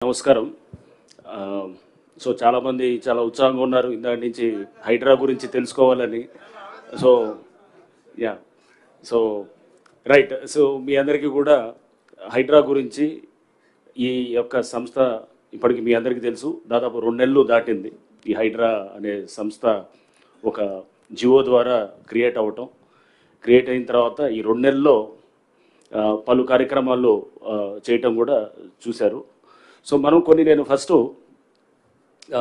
నమస్కారం. సో చాలామంది చాలా ఉత్సాహంగా ఉన్నారు ఇందాక నుంచి హైడ్రా గురించి తెలుసుకోవాలని. So yeah so right. So మీ అందరికీ కూడా హైడ్రా గురించి ఈ యొక్క సంస్థ ఇప్పటికి మీ అందరికీ తెలుసు, దాదాపు 2 నెలలు దాటింది. ఈ హైడ్రా అనే సంస్థ ఒక జియో ద్వారా క్రియేట్ అయిన తర్వాత ఈ 2 నెలల్లో పలు కార్యక్రమాల్లో చేయటం కూడా చూశారు. సో నేను ఫస్ట్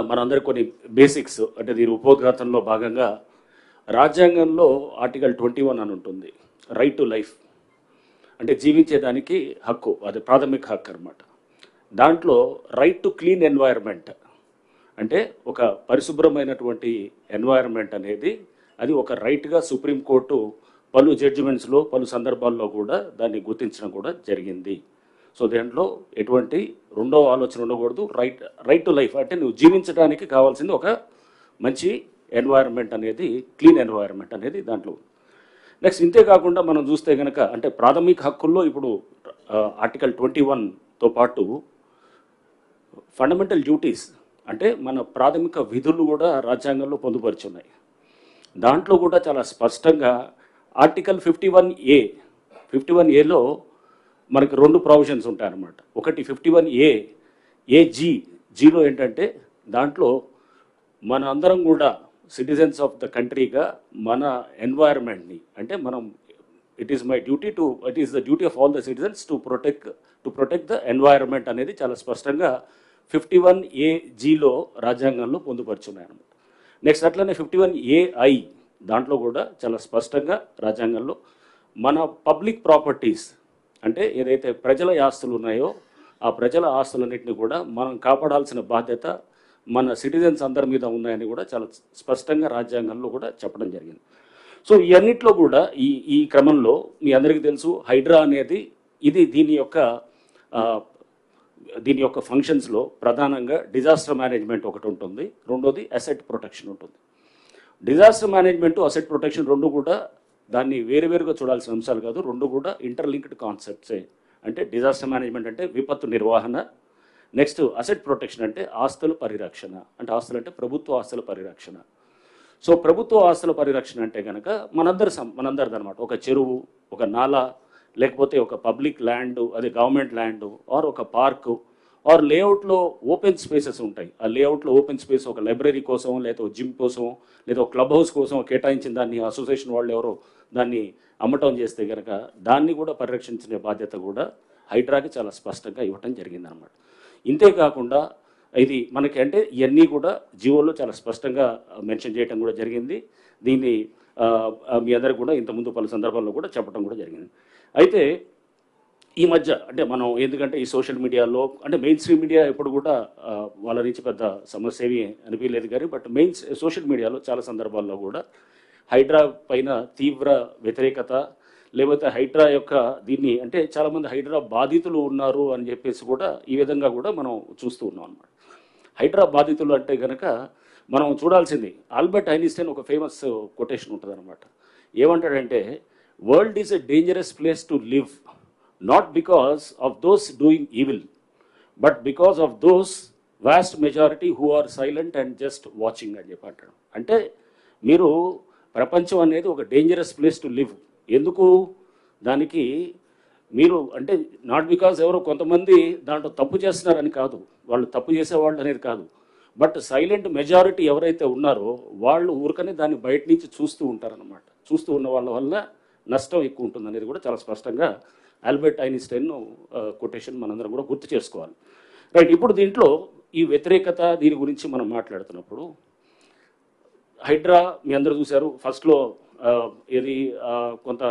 మనందరికి కొన్ని బేసిక్స్, అంటే దీని ఉపోద్ఘాతంలో భాగంగా రాజ్యాంగంలో ఆర్టికల్ 21 అని ఉంటుంది, రైట్ టు లైఫ్, అంటే జీవించేదానికి హక్కు, అది ప్రాథమిక హక్కు అనమాట. దాంట్లో రైట్ టు క్లీన్ ఎన్వైరన్మెంట్, అంటే ఒక పరిశుభ్రమైనటువంటి ఎన్వైరన్మెంట్ అనేది అది ఒక రైట్గా సుప్రీంకోర్టు పలు జడ్జిమెంట్స్లో పలు సందర్భాల్లో కూడా దాన్ని గుర్తించడం కూడా జరిగింది. సో దాంట్లో ఎటువంటి రెండో ఆలోచన ఉండకూడదు. రైట్ టు లైఫ్ అంటే నువ్వు జీవించడానికి కావాల్సింది ఒక మంచి ఎన్వైరన్మెంట్ అనేది, క్లీన్ ఎన్వైరన్మెంట్ అనేది దాంట్లో. నెక్స్ట్ ఇంతే కాకుండా మనం చూస్తే కనుక అంటే ప్రాథమిక హక్కుల్లో ఇప్పుడు ఆర్టికల్ 21తో పాటు ఫండమెంటల్ డ్యూటీస్, అంటే మన ప్రాథమిక విధులు కూడా రాజ్యాంగంలో పొందుపరిచి ఉన్నాయి. దాంట్లో కూడా చాలా స్పష్టంగా ఆర్టికల్ 51ఏలో మనకి 2 ప్రొవిజన్స్ ఉంటాయన్నమాట. ఒకటి 51ఏజీలో ఏంటంటే దాంట్లో మన అందరం కూడా సిటిజన్స్ ఆఫ్ ద కంట్రీగా మన ఎన్వైరన్మెంట్ని, అంటే మనం it is the duty of all the citizens to protect the environment అనేది చాలా స్పష్టంగా 51ఏజీలో రాజ్యాంగంలో పొందుపరుచున్నాయన్నమాట. నెక్స్ట్ అట్లనే 51ఏఐ దాంట్లో కూడా చాలా స్పష్టంగా రాజ్యాంగంలో మన పబ్లిక్ ప్రాపర్టీస్, అంటే ఏదైతే ప్రజల ఆస్తులు ఉన్నాయో ఆ ప్రజల ఆస్తులన్నింటినీ కూడా మనం కాపాడాల్సిన బాధ్యత మన సిటిజన్స్ అందరి మీద ఉన్నాయని కూడా చాలా స్పష్టంగా రాజ్యాంగంలో కూడా చెప్పడం జరిగింది. సో ఈ అన్నిట్లో కూడా ఈ క్రమంలో మీ అందరికీ తెలుసు, హైడ్రా అనేది దీని యొక్క ఫంక్షన్స్లో ప్రధానంగా డిజాస్టర్ మేనేజ్మెంట్ ఒకటి ఉంటుంది, రెండోది అసెట్ ప్రొటెక్షన్ ఉంటుంది. డిజాస్టర్ మేనేజ్మెంట్, అసెట్ ప్రొటెక్షన్ రెండు కూడా దాన్ని వేరువేరుగా చూడాల్సిన అంశాలు కాదు, రెండు కూడా ఇంటర్లింక్డ్ కాన్సెప్ట్సే. అంటే డిజాస్టర్ మేనేజ్మెంట్ అంటే విపత్తు నిర్వహణ, నెక్స్ట్ అసెట్ ప్రొటెక్షన్ అంటే ఆస్తుల పరిరక్షణ, అంటే ఆస్తులు అంటే ప్రభుత్వ ఆస్తుల పరిరక్షణ. సో ప్రభుత్వ ఆస్తుల పరిరక్షణ అంటే కనుక మనందరిది అనమాట. ఒక చెరువు, ఒక నాలా, లేకపోతే ఒక పబ్లిక్ ల్యాండ్, అది గవర్నమెంట్ ల్యాండ్, ఆర్ ఒక పార్కు, ఆర్ లేఅవుట్లో ఓపెన్ స్పేసెస్ ఉంటాయి. ఆ లేఅవుట్లో ఓపెన్ స్పేస్ ఒక లైబ్రరీ కోసం, లేదా ఒక జిమ్ కోసం, లేదా ఒక క్లబ్ హౌస్ కోసం కేటాయించిన దాన్ని అసోసియేషన్ వాళ్ళు ఎవరో దాన్ని అమ్మటం చేస్తే కనుక దాన్ని కూడా పరిరక్షించే బాధ్యత కూడా హైడ్రాకి చాలా స్పష్టంగా ఇవ్వటం జరిగిందనమాట. ఇంతేకాకుండా ఇది మనకి అంటే ఇవన్నీ కూడా జియోలో చాలా స్పష్టంగా మెన్షన్ చేయడం కూడా జరిగింది. దీన్ని మీ అందరికి కూడా ఇంతకుముందు పలు సందర్భాల్లో కూడా చెప్పడం కూడా జరిగింది. అయితే ఈ మధ్య అంటే మనం ఎందుకంటే ఈ సోషల్ మీడియాలో అంటే మెయిన్ స్ట్రీమ్ మీడియా ఎప్పుడు కూడా వాళ్ళ నుంచి పెద్ద సమస్య ఏమీ అనిపించలేదు కానీ, బట్ సోషల్ మీడియాలో చాలా సందర్భాల్లో కూడా హైడ్రా పైన తీవ్ర వ్యతిరేకత, లేకపోతే హైడ్రా యొక్క దీన్ని అంటే చాలామంది హైడ్రా బాధితులు ఉన్నారు అని చెప్పేసి కూడా ఈ విధంగా కూడా మనం చూస్తూ ఉన్నాం అన్నమాట. హైడ్రా బాధితులు అంటే కనుక మనం చూడాల్సింది, ఆల్బర్ట్ ఐన్స్టైన్ ఒక ఫేమస్ కొటేషన్ ఉంటుంది అనమాట. ఏమంటాడంటే, world is a dangerous place to live, not because of those doing evil, but because of those vast majority who are silent and just watching అని చెప్పి అంటాడు. అంటే మీరు ప్రపంచం అనేది ఒక డేంజరస్ ప్లేస్ టు లివ్, ఎందుకు దానికి మీరు అంటే నాట్ బికాస్ ఎవరో కొంతమంది దాంట్లో తప్పు చేస్తున్నారని కాదు, వాళ్ళు తప్పు చేసేవాళ్ళు అనేది కాదు, బట్ సైలెంట్ మెజారిటీ ఎవరైతే ఉన్నారో వాళ్ళు ఊరికనే దాన్ని బయట నుంచి చూస్తూ ఉంటారనమాట. చూస్తూ ఉన్న వాళ్ళ వల్ల నష్టం ఎక్కువ ఉంటుంది అనేది కూడా చాలా స్పష్టంగా ఆల్బర్ట్ ఐన్స్టైన్ కొటేషన్ మనందరం కూడా గుర్తు చేసుకోవాలి. రైట్, ఇప్పుడు దీంట్లో ఈ వ్యతిరేకత దీని గురించి మనం మాట్లాడుతున్నప్పుడు హైడ్రా మీ అందరూ చూశారు, ఫస్ట్లో కొంత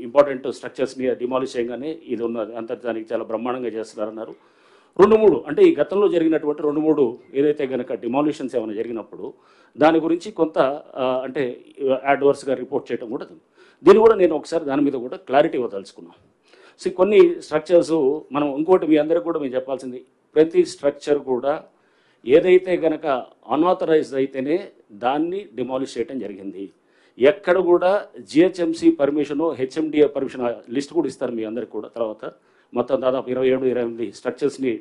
ఇంపార్టెంట్ స్ట్రక్చర్స్ని డిమాలిష్ చేయగానే ఇది ఉన్నది అంత దానికి చాలా బ్రహ్మాండంగా చేస్తున్నారన్నారు. 2-3 అంటే ఈ గతంలో జరిగినటువంటి 2-3 ఏదైతే కనుక డిమాలిషన్స్ ఏమైనా జరిగినప్పుడు దాని గురించి కొంత అంటే అడ్వర్స్గా రిపోర్ట్ చేయడం కూడా దీన్ని కూడా నేను ఒకసారి దాని మీద కూడా క్లారిటీ ఇవ్వదలుచుకున్నాను. సో కొన్ని స్ట్రక్చర్స్ మనం ఇంకోటి మీ అందరికి కూడా మేము చెప్పాల్సింది, ప్రతి స్ట్రక్చర్ కూడా ఏదైతే కనుక అన్ఆథరైజ్డ్ అయితేనే దాన్ని డిమాలిష్ చేయడం జరిగింది. ఎక్కడ కూడా GHMC permission, HMDA permission list కూడా ఇస్తారు మీ అందరికి కూడా తర్వాత. మొత్తం దాదాపు 27-28 స్ట్రక్చర్స్ని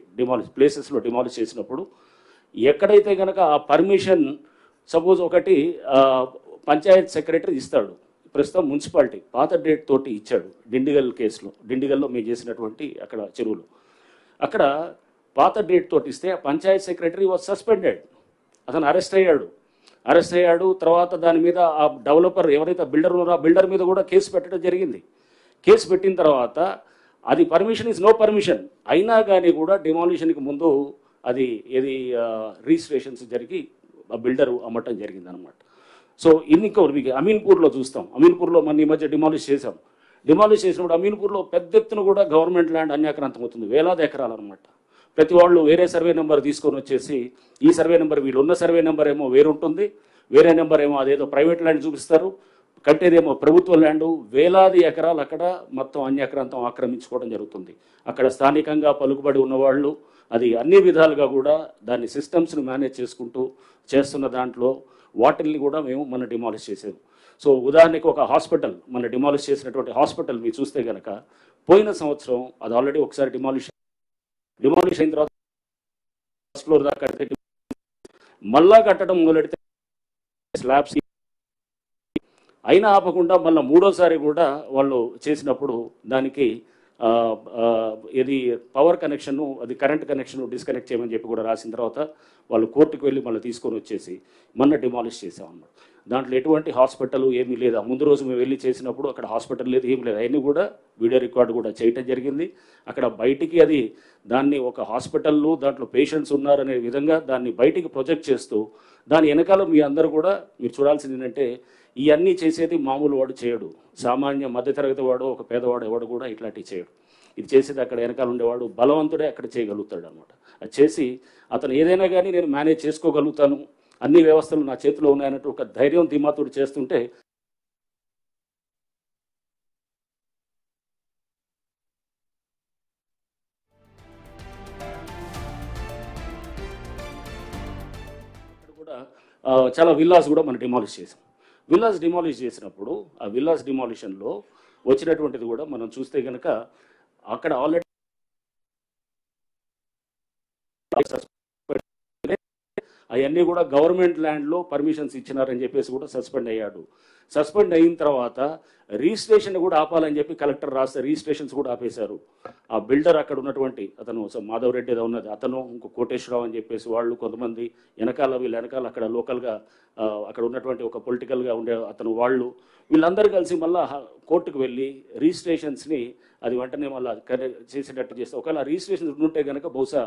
ప్లేసెస్లో డిమాలిష్ చేసినప్పుడు ఎక్కడైతే కనుక ఆ పర్మిషన్ సపోజ్ ఒకటి పంచాయత్ సెక్రటరీ ఇస్తాడు, ప్రస్తుతం మున్సిపాలిటీ పాత డేట్ తోటి ఇచ్చాడు డిండిగల్ కేసులో, డిండిగల్లో మేము చేసినటువంటి అక్కడ చెరువులు, అక్కడ పాత డేట్ తోటి ఇస్తే ఆ పంచాయత్ సెక్రటరీ వాజ్ సస్పెండెడ్, అతను అరెస్ట్ అయ్యాడు. తర్వాత దాని మీద ఆ డెవలపర్ ఎవరైతే బిల్డర్ ఉన్నారో ఆ బిల్డర్ మీద కూడా కేసు పెట్టడం జరిగింది. కేసు పెట్టిన తర్వాత అది పర్మిషన్ ఈజ్ నో పర్మిషన్ అయినా కానీ కూడా డిమాలిషన్కి ముందు అది ఏది రిజిస్ట్రేషన్స్ జరిగి ఆ బిల్డరు అమ్మటం జరిగింది అనమాట. సో ఇంకోటి మీకు అమీన్పూర్లో చూస్తాం, అమీన్పూర్లో మన ఈ మధ్య డిమాలిష్ చేసినప్పుడు అమీన్పూర్లో పెద్ద ఎత్తున కూడా గవర్నమెంట్ ల్యాండ్ అన్యాక్రాంతం అవుతుంది, వేలాది ఎకరాలు అనమాట. ప్రతి వాళ్ళు వేరే సర్వే నెంబర్ తీసుకొని వచ్చేసి ఈ సర్వే నెంబర్ వీళ్ళు ఉన్న సర్వే నెంబర్ ఏమో వేరుంటుంది, వేరే నెంబర్ ఏమో అదేదో ప్రైవేట్ ల్యాండ్ చూపిస్తారు, కట్టేదేమో ప్రభుత్వ ల్యాండు, వేలాది ఎకరాలు అక్కడ మొత్తం అన్యాక్రాంతం ఆక్రమించుకోవడం జరుగుతుంది. అక్కడ స్థానికంగా పలుకుబడి ఉన్నవాళ్ళు అది అన్ని విధాలుగా కూడా దాన్ని సిస్టమ్స్ను మేనేజ్ చేసుకుంటూ చేస్తున్న దాంట్లో వాటిల్ని కూడా మేము మన డిమాలిష్ చేసాము. సో ఉదాహరణకి ఒక హాస్పిటల్, మన డిమాలిష్ చేసినటువంటి హాస్పిటల్ మీరు చూస్తే కనుక పోయిన సంవత్సరం అది ఆల్రెడీ ఒకసారి డిమాలిష్ అయిన తర్వాత ఫస్ట్ ఫ్లోర్ దాకా కడితే మళ్ళా కట్టడం మొదలెడితే స్లాబ్స్ అయినా ఆపకుండా మళ్ళీ మూడోసారి కూడా వాళ్ళు చేసినప్పుడు దానికి ఇది పవర్ కనెక్షన్, అది కరెంట్ కనెక్షన్ డిస్కనెక్ట్ చేయమని చెప్పి కూడా రాసిన తర్వాత వాళ్ళు కోర్టుకు వెళ్ళి మళ్ళీ తీసుకొని వచ్చేసి మొన్న డిమాలిష్ చేసామన్నమాట. దాంట్లో ఎటువంటి హాస్పిటల్ ఏమీ లేదు. ముందు రోజు మేము వెళ్ళి చేసినప్పుడు అక్కడ హాస్పిటల్ లేదు, ఏమీ లేదు. అవన్నీ కూడా వీడియో రికార్డు కూడా చేయటం జరిగింది. అక్కడ బయటికి అది దాన్ని ఒక హాస్పిటల్లో దాంట్లో పేషెంట్స్ ఉన్నారనే విధంగా దాన్ని బయటికి ప్రొజెక్ట్ చేస్తూ దాని వెనకాల మీ అందరూ కూడా మీరు చూడాల్సింది ఏంటంటే ఇవన్నీ చేసేది మామూలు వాడు చేయడు, సామాన్య మధ్యతరగతి వాడు ఒక పేదవాడు ఎవడు కూడా ఇట్లాంటివి చేయడు. ఇది చేసేది అక్కడ వెనకాల ఉండేవాడు బలవంతుడే అక్కడ చేయగలుగుతాడు అనమాట. అది చేసి అతను ఏదైనా కానీ నేను మేనేజ్ చేసుకోగలుగుతాను, అన్ని వ్యవస్థలు నా చేతిలో ఉన్నాయన్నట్టు ఒక ధైర్యం ధీమాతుడు చేస్తుంటే కూడా చాలా విల్లాస్ కూడా మనం డిమాలిష్ చేసాం. విల్లాస్ డిమాలిష్ చేసినప్పుడు ఆ విల్లాస్ డిమాలిషన్లో వచ్చినటువంటిది కూడా మనం చూస్తే కనుక అక్కడ ఆల్రెడీ అవన్నీ కూడా గవర్నమెంట్ ల్యాండ్లో పర్మిషన్స్ ఇచ్చినారని చెప్పేసి కూడా సస్పెండ్ అయ్యాడు. సస్పెండ్ అయిన తర్వాత రిజిస్ట్రేషన్ కూడా ఆపాలని చెప్పి కలెక్టర్ రాస్తే రిజిస్ట్రేషన్స్ కూడా ఆపేశారు. ఆ బిల్డర్ అక్కడ ఉన్నటువంటి అతను మాధవ్ రెడ్డి ఏదో ఉన్నది అతను ఇంకో కోటేశ్వరరావు అని చెప్పేసి వాళ్ళు కొంతమంది వీళ్ళ వెనకాల అక్కడ లోకల్గా అక్కడ ఉన్నటువంటి ఒక పొలిటికల్గా ఉండే అతను వీళ్ళందరూ కలిసి మళ్ళీ కోర్టుకు వెళ్ళి రిజిస్ట్రేషన్స్ని అది వెంటనే మళ్ళీ చేసేటట్టు చేస్తే ఒకవేళ రిజిస్ట్రేషన్స్ ఉంటే కనుక బహుశా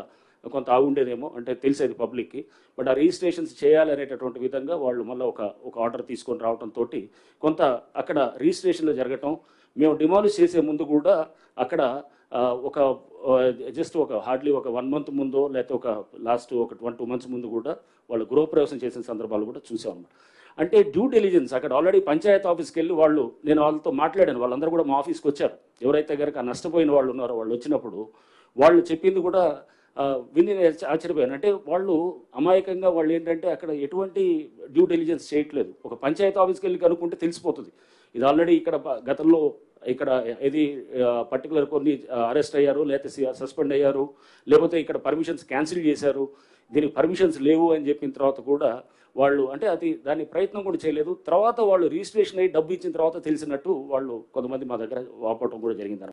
కొంత ఆగుండేదేమో, అంటే తెలిసేది పబ్లిక్కి. బట్ ఆ రిజిస్ట్రేషన్స్ చేయాలనేటటువంటి విధంగా వాళ్ళు మళ్ళీ ఒక ఆర్డర్ తీసుకొని రావడంతో కొంత అక్కడ రిజిస్ట్రేషన్లో జరగటం. మేము డిమాలిష్ చేసే ముందు కూడా అక్కడ ఒక జస్ట్ హార్డ్లీ ఒక 1 month ముందో లేకపోతే ఒక లాస్ట్ ఒక 1-2 months ముందు కూడా వాళ్ళు గృహప్రవేశం చేసిన సందర్భాలు కూడా చూసామన్నమాట. అంటే డ్యూ డెలిజెన్స్ అక్కడ ఆల్రెడీ పంచాయత్ ఆఫీస్కి వెళ్ళి నేను వాళ్ళతో మాట్లాడాను, వాళ్ళందరూ కూడా మా ఆఫీస్కి వచ్చారు. ఎవరైతే కనుక నష్టపోయిన వాళ్ళు ఉన్నారో వాళ్ళు వచ్చినప్పుడు వాళ్ళు చెప్పింది కూడా విని ఆశ్చర్యపోయాను. అంటే వాళ్ళు అమాయకంగా వాళ్ళు ఏంటంటే అక్కడ ఎటువంటి డ్యూ డెలిజెన్స్ చేయట్లేదు. ఒక పంచాయత్ ఆఫీస్కి వెళ్ళి కనుక్కుంటే తెలిసిపోతుంది. ఇది ఆల్రెడీ ఇక్కడ గతంలో ఇక్కడ ఇది పర్టికులర్ కొన్ని అరెస్ట్ అయ్యారు, లేకపోతే సస్పెండ్ అయ్యారు, లేకపోతే ఇక్కడ పర్మిషన్స్ క్యాన్సిల్ చేశారు, దీనికి పర్మిషన్స్ లేవు అని చెప్పిన తర్వాత కూడా వాళ్ళు అంటే దాని ప్రయత్నం కూడా చేయలేదు. తర్వాత వాళ్ళు రిజిస్ట్రేషన్ అయ్యి డబ్బు ఇచ్చిన తర్వాత తెలిసినట్టు వాళ్ళు కొంతమంది మా దగ్గర వాపటం కూడా జరిగింది.